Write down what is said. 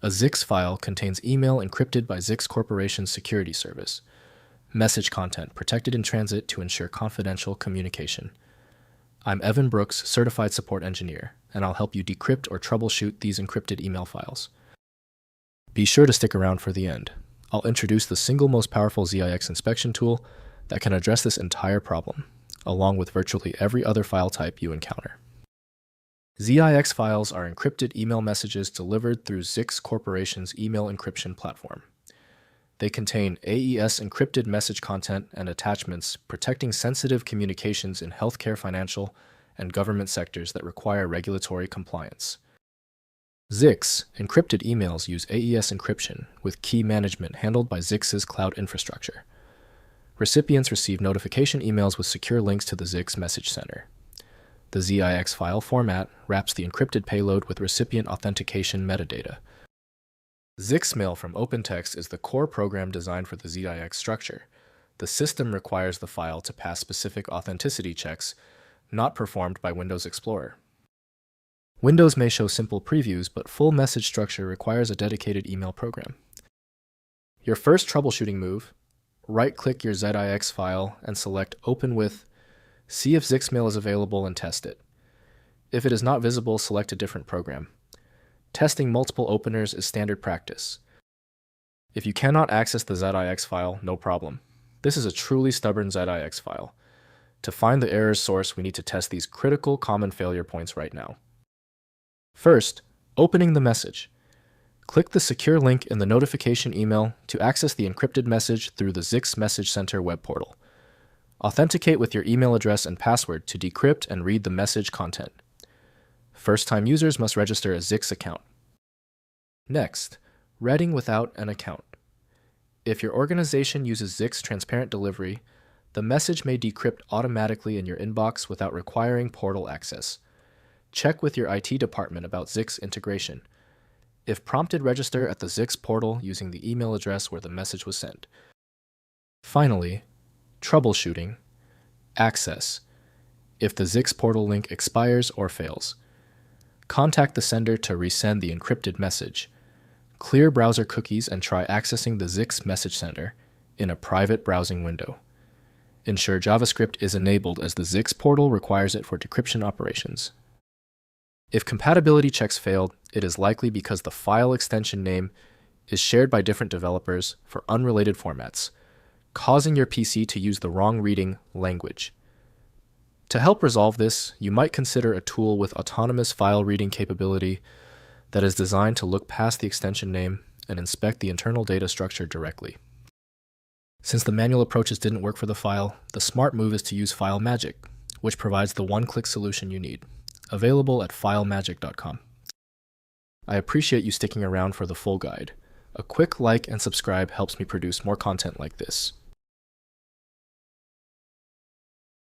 A ZIX file contains email encrypted by ZIX Corporation's security service. Message content protected in transit to ensure confidential communication. I'm Evan Brooks, Certified Support Engineer, and I'll help you decrypt or troubleshoot these encrypted email files. Be sure to stick around for the end. I'll introduce the single most powerful ZIX inspection tool that can address this entire problem, along with virtually every other file type you encounter. ZIX files are encrypted email messages delivered through ZIX Corporation's email encryption platform. They contain AES encrypted message content and attachments protecting sensitive communications in healthcare, financial, and government sectors that require regulatory compliance. ZIX encrypted emails use AES encryption with key management handled by ZIX's cloud infrastructure. Recipients receive notification emails with secure links to the Zix Message Center. The ZIX file format wraps the encrypted payload with recipient authentication metadata. ZixMail from OpenText is the core program designed for the ZIX structure. The system requires the file to pass specific authenticity checks, not performed by Windows Explorer. Windows may show simple previews, but full message structure requires a dedicated email program. Your first troubleshooting move: right-click your ZIX file and select Open with. See if ZixMail is available and test it. If it is not visible, select a different program. Testing multiple openers is standard practice. If you cannot access the ZIX file, no problem. This is a truly stubborn ZIX file. To find the error's source, we need to test these critical common failure points right now. First, opening the message. Click the secure link in the notification email to access the encrypted message through the Zix Message Center web portal. Authenticate with your email address and password to decrypt and read the message content. First-time users must register a ZIX account. Next, reading without an account. If your organization uses ZIX Transparent Delivery, the message may decrypt automatically in your inbox without requiring portal access. Check with your IT department about ZIX integration. If prompted, register at the ZIX portal using the email address where the message was sent. Finally, Troubleshooting Access. If the ZIX portal link expires or fails, contact the sender to resend the encrypted message. Clear browser cookies and try accessing the Zix Message Center in a private browsing window. Ensure JavaScript is enabled as the ZIX portal requires it for decryption operations. If compatibility checks failed, it is likely because the file extension name is shared by different developers for unrelated formats, causing your PC to use the wrong reading language. To help resolve this, you might consider a tool with autonomous file reading capability that is designed to look past the extension name and inspect the internal data structure directly. Since the manual approaches didn't work for the file, the smart move is to use FileMagick, which provides the one-click solution you need, available at filemagick.com. I appreciate you sticking around for the full guide. A quick like and subscribe helps me produce more content like this.